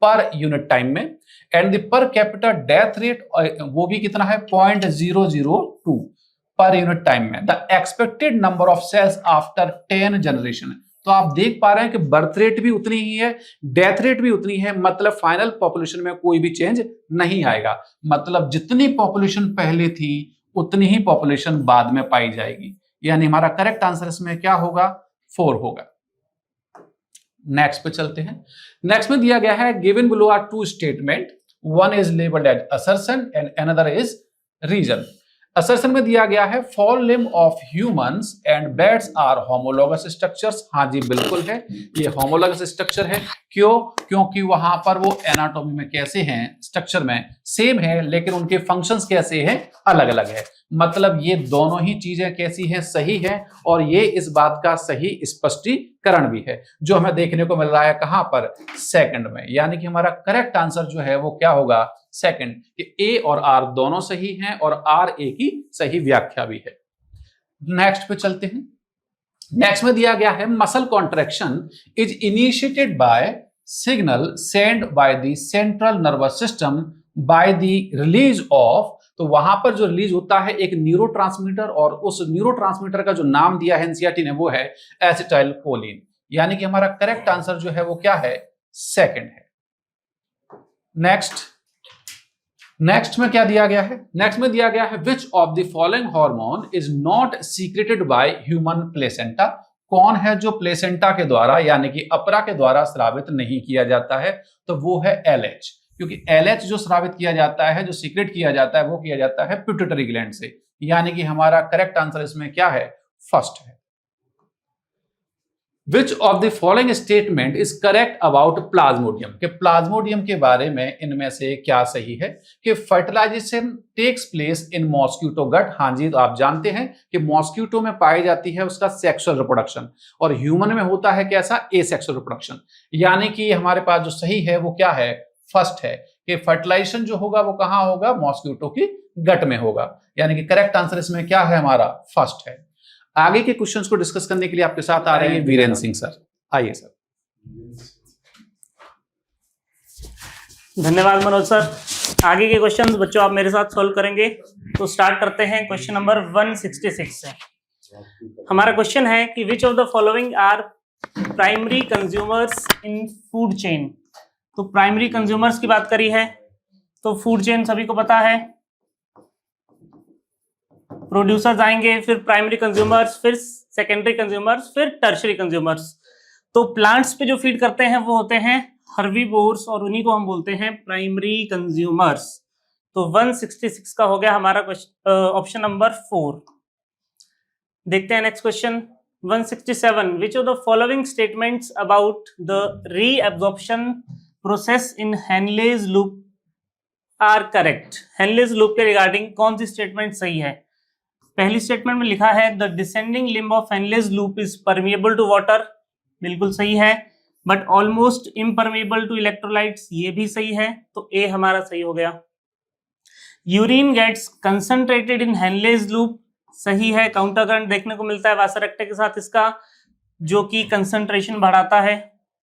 पर यूनिट टाइम में, and the per capita death rate वो भी कितना है, 0.002 पर यूनिट टाइम में। The expected number of cells after 10 generation, तो आप देख पा रहे हैं कि बर्थ रेट भी उतनी ही है, डेथ रेट भी उतनी है, मतलब फाइनल पॉपुलेशन में कोई भी चेंज नहीं आएगा। मतलब जितनी पॉपुलेशन पहले थी उतनी ही पॉपुलेशन बाद में पाई जाएगी, यानी हमारा करेक्ट आंसर इसमें क्या होगा, 4 होगा। नेक्स्ट पे चलते हैं। नेक्स्ट में दिया गया है given below are 2 statement, one is labelled as assertion and another is reason. Assertion में दिया गया है forelimb of humans and bats are homologous structures, हाँ जी बिल्कुल है, ये होमोलॉगस स्ट्रक्चर है। क्यों, क्योंकि वहां पर वो एनाटॉमी में कैसे हैं, स्ट्रक्चर में सेम है, लेकिन उनके फंक्शंस कैसे हैं, अलग अलग है। मतलब ये दोनों ही चीजें कैसी हैं, सही है, और ये इस बात का सही स्पष्टीकरण भी है, जो हमें देखने को मिल रहा है कहां पर, सेकंड में। यानी कि हमारा करेक्ट आंसर जो है वो क्या होगा, सेकंड, कि ए और आर दोनों सही हैं और आर ए की सही व्याख्या भी है। नेक्स्ट पे चलते हैं। नेक्स्ट में दिया गया है muscle contraction is initiated buy signal send by the central nervous system by the release of, तो वहां पर जो रिलीज होता है एक न्यूरोट्रांसमीटर, और उस न्यूरोट्रांसमीटर का जो नाम दिया है एनसीईआरटी ने वो है एसिटाइलकोलिन, यानी कि हमारा करेक्ट आंसर जो है वो क्या है, सेकंड है। नेक्स्ट में क्या दिया गया है, नेक्स्ट में दिया गया है which of the following hormone is not secreted by human placenta, कौन है जो प्लेसेंटा के द्वारा यानी कि अपरा के द्वारा स्रावित नहीं किया जाता है, तो वो है LH, क्योंकि LH जो स्रावित किया जाता है, जो सीक्रेट किया जाता है, वो किया जाता है पिट्यूटरी ग्लैंड से, यानी कि हमारा करेक्ट आंसर इसमें क्या है, फर्स्ट है। Which of the following statement is correct about Plasmodium, के प्लाज्मोडियम के बारे में इनमें से क्या सही है, कि fertilisation takes place in mosquito gut, हाँ जी तो आप जानते हैं कि मॉस्क्यूटो में पाई जाती है उसका सेक्सुअल रिप्रोडक्शन, और ह्यूमन में होता है कैसा, एसेक्सुअल रिप्रोडक्शन, यानी कि हमारे पास जो सही है वो क्या है, फर्स्ट है, कि फर्टिलाइजेशन जो होगा वो कहां होगा, मॉस्क्यूटो की गट में होगा, यानी कि करेक्ट आंसर इसमें क्या है, हमारा फर्स्ट है। आगे के क्वेश्चंस को डिस्कस करने के लिए आपके साथ आ रहे हैं वीरेंद्र सिंह सर, आइए सर। धन्यवाद मनोज सर। आगे के क्वेश्चंस बच्चों आप मेरे साथ सॉल्व करेंगे, तो स्टार्ट करते हैं क्वेश्चन नंबर 166 से। हमारा क्वेश्चन है कि which of the following are primary consumers in food chain. तो प्राइमरी कंज्यूमर्स की बात करी है तो फूड चेन सभी को पता है, प्रोड्यूसर्स आएंगे, फिर प्राइमरी कंज्यूमर्स, फिर सेकेंडरी कंज्यूमर्स, फिर टर्शरी कंज्यूमर्स। तो प्लांट्स पे जो फीड करते हैं वो होते हैं हर्बीवोर्स और उन्हीं को हम बोलते हैं प्राइमरी कंज्यूमर्स। तो 166 का हो गया हमारा ऑप्शन नंबर 4। देखते हैं next question 167। Which of the following statements about the reabsorption process in Henle's loop are correct. Henle's loop के रिगार्डिंग कौन सी स्टेटमेंट सही है? पहली स्टेटमेंट में लिखा है the descending limb of Henle's loop is permeable to water, बिल्कुल सही है, but almost impermeable to electrolytes, ये भी सही है, तो ए हमारा सही हो गया। Urine gets concentrated in Henle's loop, सही है, काउंटर करंट देखने को मिलता है वासरेक्टा के साथ इसका, जो कि कंसंट्रेशन बढ़ाता है।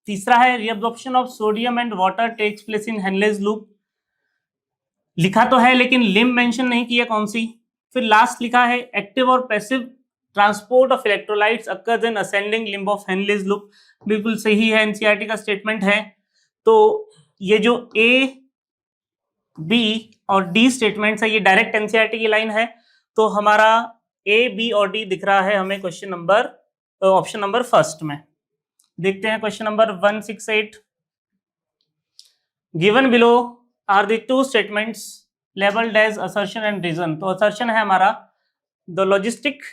तीसरा है reabsorption of sodium and water takes place in Henle's loop, लिखा तो है लेकिन लिम्ब मेंशन नहीं किया कौन सी। फिर लास्ट लिखा है एक्टिव और passive transport of electrolytes occurs in ascending limb of Henle's loop, बिल्कुल सही है, एनसीईआरटी का स्टेटमेंट है। तो ये जो ए, बी और डी स्टेटमेंट्स है ये डायरेक्ट एनसीईआरटी की लाइन है, तो हमारा ए, बी और डी दिख रहा है हमें question number option number first में। देखते हैं question number 168। Given below are the two statements labelled as assertion and reason. तो असर्शन है हमारा the logistic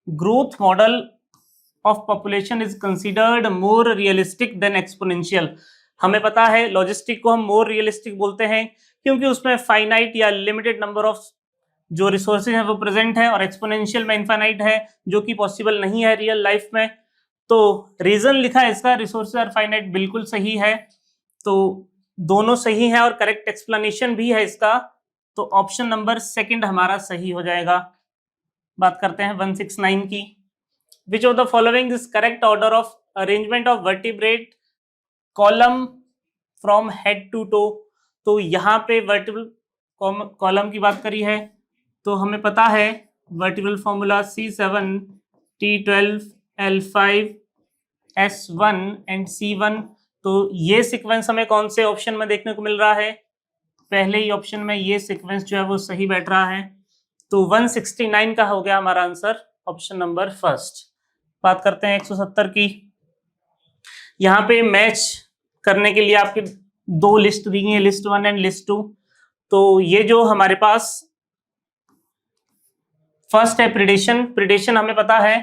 growth model of population is considered more realistic than exponential. हमें पता है लॉजिस्टिक को हम मोर रियलिस्टिक बोलते हैं क्योंकि उसमें फाइनाइट या लिमिटेड नंबर ऑफ जो रिसोर्सेज है वो प्रेजेंट है, और एक्सपोनेंशियल में इनफाइनाइट है जो कि पॉसिबल नहीं है रियल लाइफ में। तो रीजन लिखा है इसका रिसोर्सेज आर फाइनाइट, बिल्कुल सही है, तो दोनों सही है और करेक्ट एक्सप्लेनेशन भी है इसका, तो ऑप्शन नंबर सेकंड हमारा सही हो जाएगा। बात करते हैं 169 की। Which of the following is correct order of arrangement of vertebrate column from head to toe. तो यहाँ पे वर्टिब्रल कॉलम की बात करी है तो हमें पता है vertebral formula C7 T12 L5 S1 and C1। तो ये सीक्वेंस हमें कौन से ऑप्शन में देखने को मिल रहा है? पहले ही ऑप्शन में ये सीक्वेंस जो है वो सही बैठ रहा है, तो 169 का हो गया हमारा आंसर ऑप्शन नंबर फर्स्ट। बात करते हैं 170 की। यहाँ पे मैच करने के लिए आपके दो लिस्ट दी गई है, लिस्ट 1 एंड लिस्ट 2। तो ये जो हमारे पास फर्स्ट है प्रिडेशन, प्रिडेशन हमें पता है,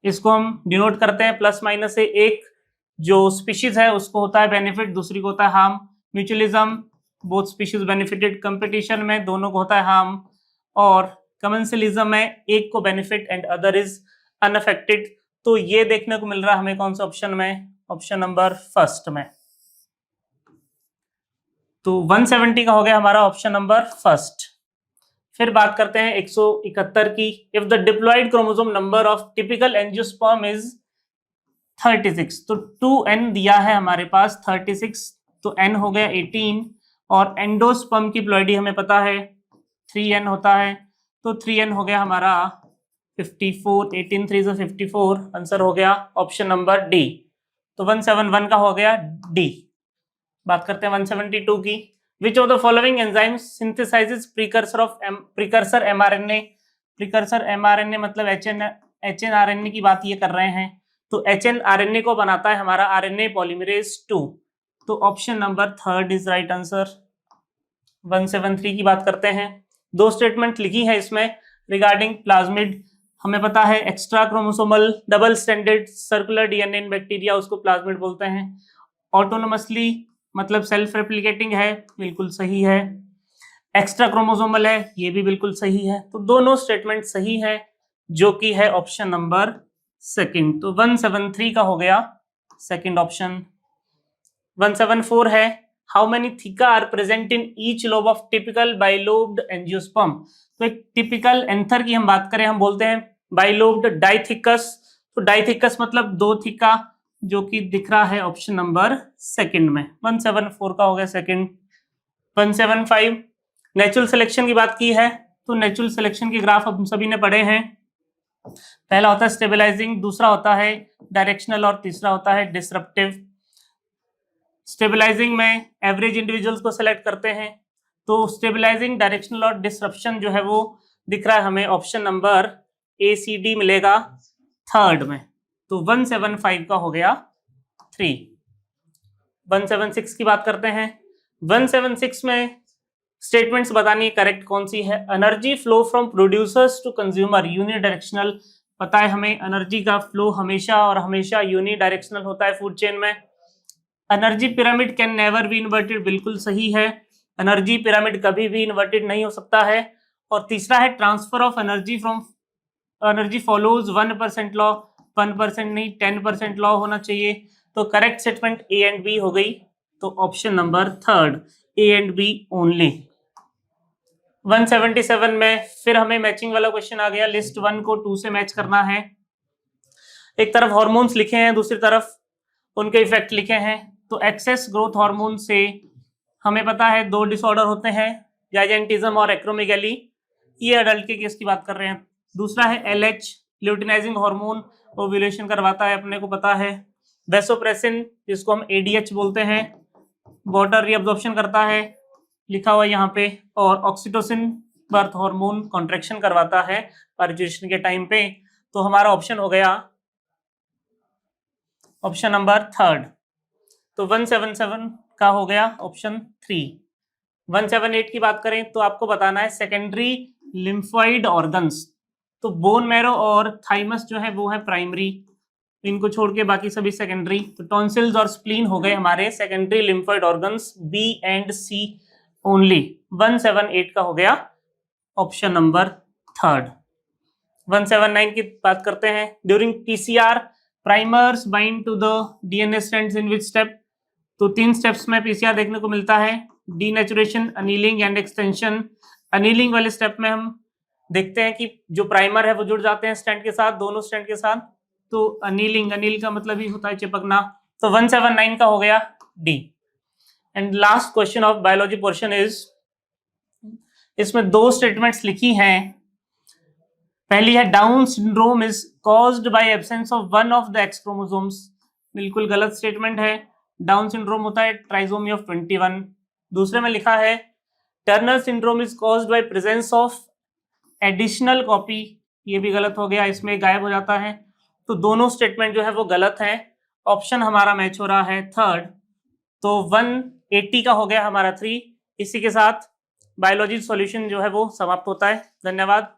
इसको हम डिनोट करते हैं प्लस माइनस से। एक जो स्पीशीज है उसको होता है बेनिफिट, दूसरी को होता है harm. Mutualism both species benefited, competition में दोनों को होता है हार्म, और कमेंसलिज्म में एक को benefit and other is unaffected. तो ये देखने को मिल रहा है हमें कौन सा ऑप्शन में? ऑप्शन नंबर फर्स्ट में। तो 170 का हो गया हमारा ऑप्शन नंबर फर्स्ट। फिर बात करते हैं 171 की। If the diploid chromosome number of typical angiosperm is 36, तो 2n दिया है हमारे पास 36, तो n हो गया 18, और एंडोस्पर्म की प्लॉइडी हमें पता है 3n होता है, तो 3n हो गया हमारा 54, 18 3 से 54, आंसर हो गया ऑप्शन नंबर डी। तो 171 का हो गया डी। बात करते हैं 172 की। Which of the following enzymes synthesises precursor mRNA। Precursor mRNA मतलब HNRNA की बात ये कर रहे हैं, तो HNRNA को बनाता है हमारा RNA पॉलीमरेज 2, तो option number third is right answer. 173 की बात करते हैं। दो स्टेटमेंट लिखी है इसमें रिगार्डिंग प्लाज्मिड। हमें पता है extra chromosomal double standard circular DNA in bacteria, उसको प्लाज्मिड बोलते हैं। ऑटोनोमसली मतलब सेल्फ रेप्लिकेटिंग है, बिल्कुल सही है। एक्स्ट्रा क्रोमोसोमल है, ये भी बिल्कुल सही है। तो दोनों स्टेटमेंट सही है, जो कि है ऑप्शन नंबर सेकंड। तो 173 का हो गया सेकंड ऑप्शन। 174 है how many theca are present in each lobe of typical bilobed angiosperm. तो एक टिपिकल एंथर की हम बात करें, हम बोलते हैं बाइलोब्ड डाइथिकस। तो डाइथिकस मतलब दो थिका, जो कि दिख रहा है ऑप्शन नंबर सेकंड में। 174 का हो गया सेकंड। 175 नेचुरल सिलेक्शन की बात की है, तो नेचुरल सिलेक्शन के ग्राफ हम सभी ने पढ़े हैं। पहला होता है स्टेबलाइजिंग, दूसरा होता है डायरेक्शनल और तीसरा होता है डिसरप्टिव। स्टेबलाइजिंग में एवरेज इंडिविजुअल्स को सिलेक्ट करते हैं, तो स्टेबलाइजिंग, डायरेक्शनल और डिसरप्शन जो है वो दिख रहा है हमें option number A C D मिलेगा थर्ड में। तो 175 का हो गया 3। 176 की बात करते हैं। 176 में स्टेटमेंट्स बतानी है करेक्ट कौन सी है। Energy flow from producers to consumer unidirectional. पता है हमें एनर्जी का फ्लो हमेशा और हमेशा यूनिडायरेक्शनल होता है फूड चेन में। Energy pyramid can never be inverted, बिल्कुल सही है, एनर्जी पिरामिड कभी भी इन्वर्टेड नहीं हो सकता है। और तीसरा है transfer of energy from energy follows 1% law, 1% नहीं 10% लॉ होना चाहिए। तो correct statement A and B हो गई, तो option number third A and B only. 177 में फिर हमें मैचिंग वाला क्वेश्चन आ गया। लिस्ट 1 को 2 से मैच करना है। एक तरफ हॉर्मोन्स लिखे हैं, दूसरी तरफ उनके इफेक्ट लिखे हैं। तो एक्सेस ग्रोथ हार्मोन से हमें पता है 2 डिसऑर्डर होते हैं, जाइजेंटिज्म और एक्रोमेगैली, ये अडल्ट के केस की बात कर रहे हैं। दूसरा है LH ल्यूटिनाइजिंग हार्मोन, ओव्यूलेशन करवाता है, अपने को पता है। वेसोप्रेसिन जिसको हम ADH बोलते हैं, वाटर रीअब्जॉर्प्शन करता है, लिखा हुआ यहाँ पे। और ऑक्सीटोसिन बर्थ हार्मोन कॉन्ट्रैक्शन करवाता है पार्जुरेशन के टाइम पे। तो हमारा ऑप्शन हो गया ऑप्शन नंबर थर्ड। तो 177 का हो गया ऑप्शन 3। 178 की बात करें तो आपको बताना है सेकेंडरी लिम्फोइड ऑर्गन्स। तो बोन मैरो और थाइमस जो है वो है प्राइमरी, इनको छोड़ के बाकी सभी सेकेंडरी। तो टॉन्सिल्स और स्प्लीन हो गए हमारे secondary lymphoid organs, B and C only. 178 का हो गया ऑप्शन नंबर थर्ड। 179 की बात करते हैं। During PCR primers bind to the DNA strands in which step. तो 3 स्टेप्स में PCR देखने को मिलता है, denaturation, annealing and extension. Annealing वाले स्टेप में हम देखते हैं कि जो प्राइमर है वो जुड़ जाते हैं स्ट्रैंड के साथ, दोनों स्ट्रैंड के साथ। तो अनीलिंग, अनील का मतलब ही होता है चिपकना। तो 179 का हो गया D। And last question of biology portion is, इसमें 2 स्टेटमेंट्स लिखी हैं। पहली है down syndrome is caused bye absence of one of the x chromosomes. बिल्कुल गलत स्टेटमेंट है, डाउन सिंड्रोम होता है ट्राइसोमी ऑफ 21। दूसरे में लिखा है Turner syndrome is caused bye presence of additional copy, ये भी गलत हो गया, इसमें गायब हो जाता है। तो दोनों स्टेटमेंट जो है वो गलत है। ऑप्शन हमारा मैच हो रहा है थर्ड। तो 180 का हो गया हमारा 3। इसी के साथ बायोलॉजी सॉल्यूशन जो है वो समाप्त होता है। धन्यवाद।